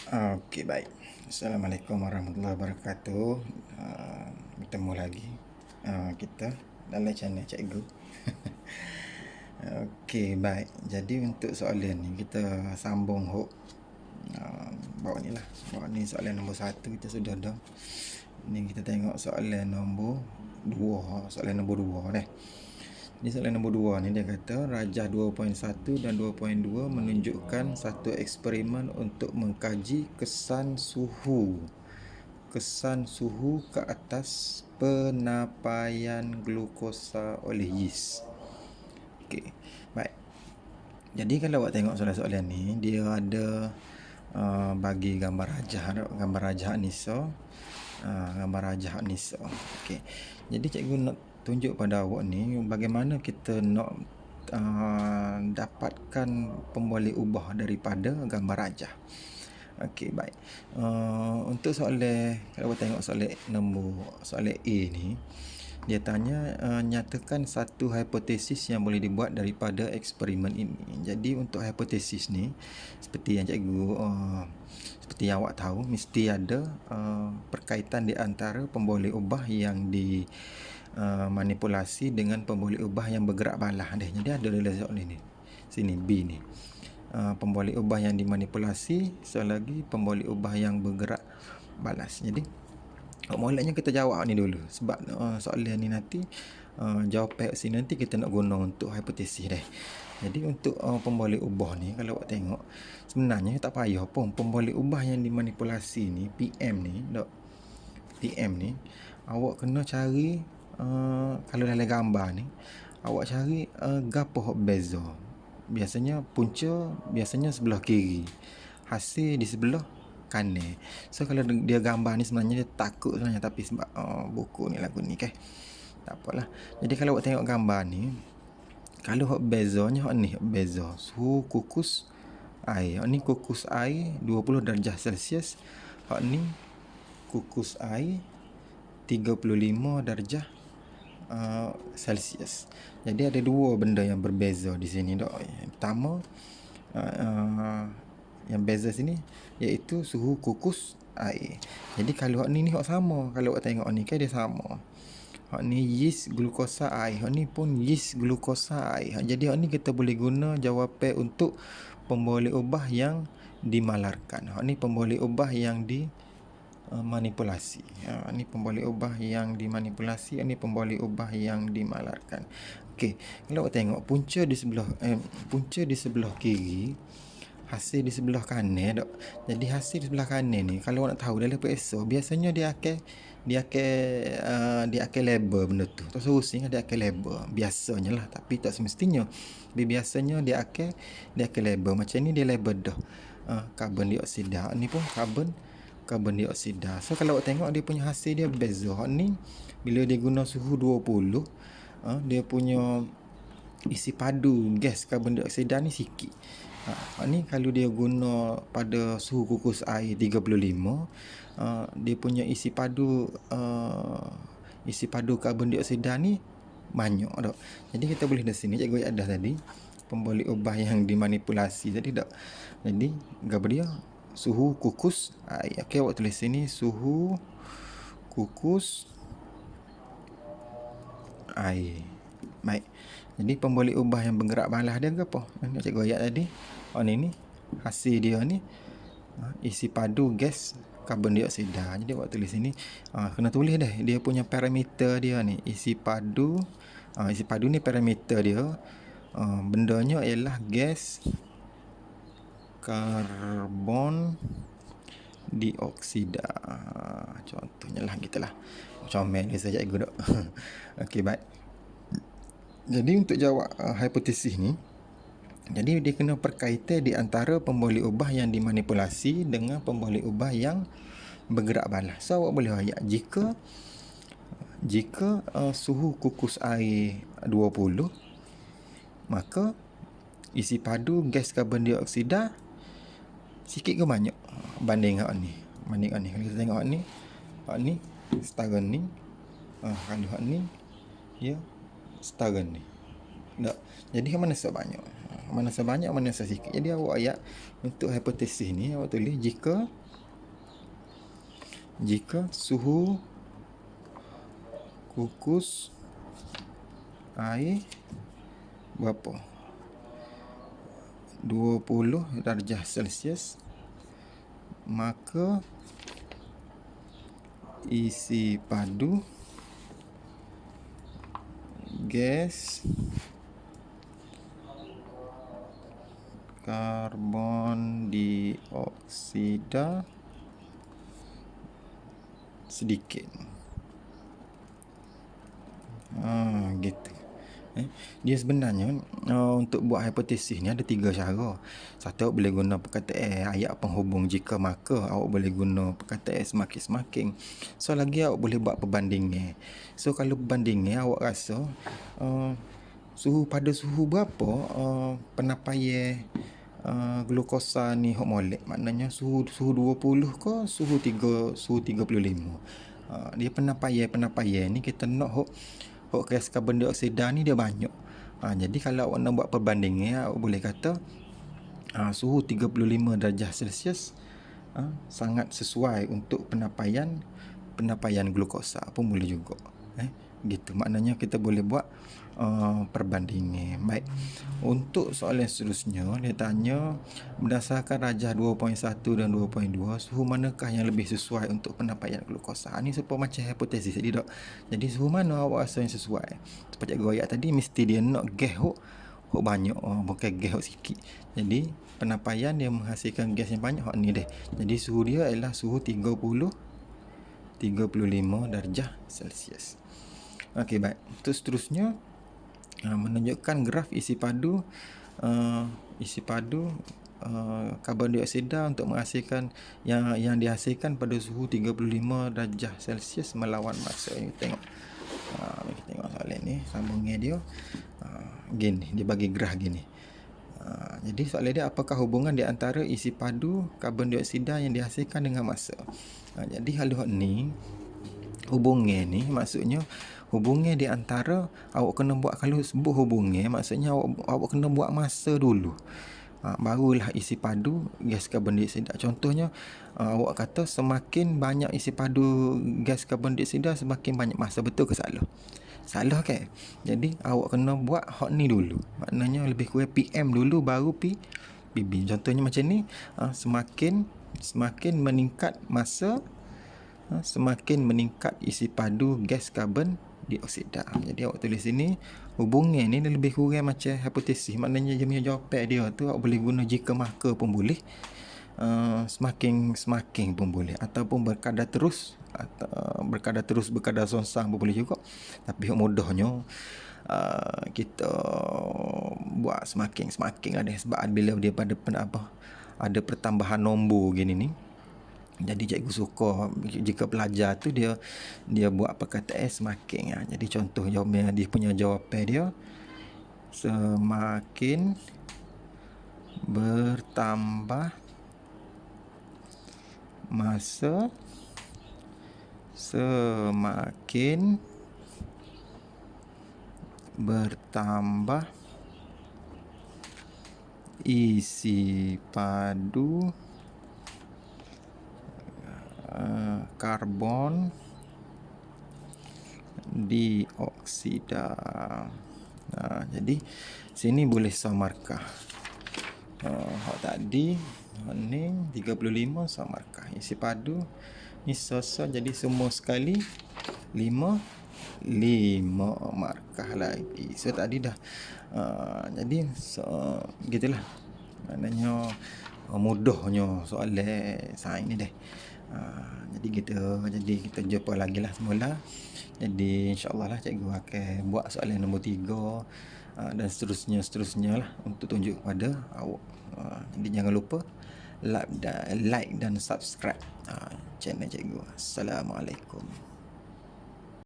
Okey, baik. Assalamualaikum warahmatullahi wabarakatuh. Bertemu lagi kita dalam channel Cikgu. Okey, baik. Jadi untuk soalan ni kita sambung hok bawah ni lah. Bawah ni soalan nombor 1 kita sudah dah. Ni kita tengok soalan nombor 2. Soalan nombor 2 dah. Ni soalan nombor 2 ni dia kata rajah 2.1 dan 2.2 menunjukkan satu eksperimen untuk mengkaji kesan suhu ke atas penapaian glukosa oleh yeast. Okey, baik. Jadi kalau awak tengok soalan-soalan ni, dia ada bagi gambar rajah, gambar rajah Anissa. Gambar rajah Anissa. Okey. Jadi cikgu nak tunjuk pada awak ni bagaimana kita nak dapatkan pemboleh ubah daripada gambar rajah. Okey, baik. Untuk soalan, kalau awak tengok soalan A ni, dia tanya nyatakan satu hipotesis yang boleh dibuat daripada eksperimen ini. Jadi untuk hipotesis ni, seperti yang cikgu seperti yang awak tahu, mesti ada perkaitan di antara pemboleh ubah yang di manipulasi dengan pemboleh ubah yang bergerak balah deh. Jadi ada dalam soalan ni. Sini B ni. Pemboleh ubah yang dimanipulasi, selagi pemboleh ubah yang bergerak balas. Jadi mulanya kita jawab ni dulu sebab soalan ni nanti jawapan sini nanti kita nak guna untuk hipotesis deh. Jadi untuk pemboleh ubah ni kalau awak tengok sebenarnya tak payah pun pemboleh ubah yang dimanipulasi ni PM ni awak kena cari kalau dalam gambar ni awak cari gapo hok beza. Biasanya punca biasanya sebelah kiri, hasil di sebelah kanan. So kalau dia gambar ni sebenarnya dia takut sebenarnya, tapi sebab buku ni lagu ni tak apalah. Jadi kalau awak tengok gambar ni, kalau hok bezanya hok ni, hok beza suhu kukus air. Hok ni kukus air 20 darjah Celsius. Hok ni kukus air 35 darjah Celsius. Jadi ada dua benda yang berbeza di sini dok. Yang pertama yang beza sini iaitu suhu kukus air. Jadi kalau hak ni hak sama, kalau awak tengok ni kan dia sama. Hak ni yeast glukosa air, hak ni pun yeast glukosa air. Jadi hak ni kita boleh guna jawapan untuk pemboleh ubah yang dimalarkan. Hak ni pemboleh ubah yang di manipulasi. Ni pemboleh ubah yang dimanipulasi, ini pemboleh ubah yang dimalarkan. Okey, kalau awak tengok punca di sebelah kiri, hasil di sebelah kanan dok. Jadi hasil di sebelah kanan ni kalau awak nak tahu dalam periksa biasanya dia akan label benda tu. Tak seharusnya dia akan label. Biasanya lah, tapi tak semestinya. Biasanya dia akan label. Macam ni dia label dah. Karbon dioksida. Ni pun karbon dioksida. So kalau awak tengok dia punya hasil dia beza. Hak ni bila dia guna suhu 20, dia punya isi padu gas karbon dioksida ni sikit. Hak ni kalau dia guna pada suhu kukus air 35, dia punya isi padu karbon dioksida ni banyak dak. Jadi kita boleh dari sini cikgu ada tadi pemboleh ubah yang dimanipulasi tadi dak. Jadi gambar dia suhu kukus air. Okey, awak tulis sini suhu kukus air. Baik. Jadi pemboleh ubah yang bergerak balah dia ke apa? Nak cikgu ayat tadi. Ni hasil dia ni isi padu gas karbon dioksida. Jadi awak tulis sini kena tulis dah dia punya parameter dia ni. Isi padu ni parameter dia. Bendanya ialah gas karbon dioksida. Contohnya lah gitulah. Comel ni saja cikgu dok. Okey, baik. Jadi untuk jawab hipotesis ni, jadi dia kena perkaitan di antara pemboleh ubah yang dimanipulasi dengan pemboleh ubah yang bergerak balah. So awak boleh ayat jika suhu kukus air 20, maka isi padu gas karbon dioksida sikit ke banyak banding hak ni. Kalau kita tengok hak ni setara ni. Kalau hak ni ya setara ni. Tak. Jadi ke mana sebanyak? mana sebanyak, mana sesikit. Jadi awak ayat untuk hipotesis ni awak tulis jika suhu kukus air berapa? 20 darjah Celsius, maka isi padu gas karbon dioksida sedikit. Gitu. Dia sebenarnya untuk buat hipotesis ni ada 3 cara. Satu, awak boleh guna perkataan ayat penghubung jika, maka awak boleh guna perkataan semakin. So lagi awak boleh buat perbandingan. So kalau perbandingan awak rasa suhu pada suhu berapa penapaian glukosa ni hok molek, maknanya suhu 20 ke suhu 35. Dia penapaian ni kita nak hok gas karbon dioksida ni dia banyak. Jadi kalau awak nak buat perbandingan, awak boleh kata suhu 35 darjah Celsius sangat sesuai untuk penapaian glukosa pun boleh juga. Gitu, maknanya kita boleh buat perbandingan. Baik, untuk soalan seterusnya dia tanya berdasarkan rajah 2.1 dan 2.2 suhu manakah yang lebih sesuai untuk penapaian glukosa. Ni supaya macam hipotesis tadi tak. Jadi suhu mana awak rasa yang sesuai? Seperti cikgu ayat tadi, mesti dia nak gas hok banyak, bukan gas hok sikit. Jadi penapaian dia menghasilkan gas yang banyak hok ni deh. Jadi suhu dia ialah suhu 35 darjah Celsius. Okey, baik. Terus seterusnya menunjukkan graf isi padu karbon dioksida untuk menghasilkan yang dihasilkan pada suhu 35 darjah Celsius melawan masa. Kita tengok soalan ni, sambungnya dia gini, dia bagi graf gini. Jadi soalan dia, apakah hubungan di antara isi padu karbon dioksida yang dihasilkan dengan masa? Jadi hal ni hubungan ni maksudnya hubungan di antara awak kena buat, kalau sebut hubungan maksudnya awak kena buat masa dulu. Barulah isi padu gas karbon dioksida. Contohnya awak kata semakin banyak isi padu gas karbon dioksida semakin banyak masa. Betul ke salah? Salah kan? Jadi awak kena buat hot ni dulu. Maknanya lebih kurang PM dulu baru PB. Contohnya macam ni, semakin meningkat masa, semakin meningkat isi padu gas karbon dioksida. Jadi awak tulis sini hubungan ni lebih kurang macam hipotesis. Maknanya dia punya jawapan dia tu awak boleh guna jika, maka pun boleh, semakin pun boleh, ataupun berkadar terus, atau berkadar songsang pun boleh juga. Tapi mudahnya kita buat semakin lah deh, sebab bila dia pada ada pertambahan nombor gini ni. Jadi cikgu suka jika pelajar tu dia buat perkataan semakin. Jadi contoh jawapan dia punya jawapan dia, semakin bertambah masa semakin bertambah isi padu karbon dioksida. Jadi sini boleh samarkah. Tadi ni 35 samarkah. Isi padu ni sasa, jadi semua sekali 5 markah lagi. So tadi dah jadi gitulah. Maknanya mudahnya soalan sains ni deh. Jadi kita jumpa lagi lah semula. Jadi insyaAllah lah cikgu akan buat soalan nombor 3 dan seterusnya lah untuk tunjuk kepada awak. Jadi jangan lupa like dan subscribe channel cikgu. Assalamualaikum.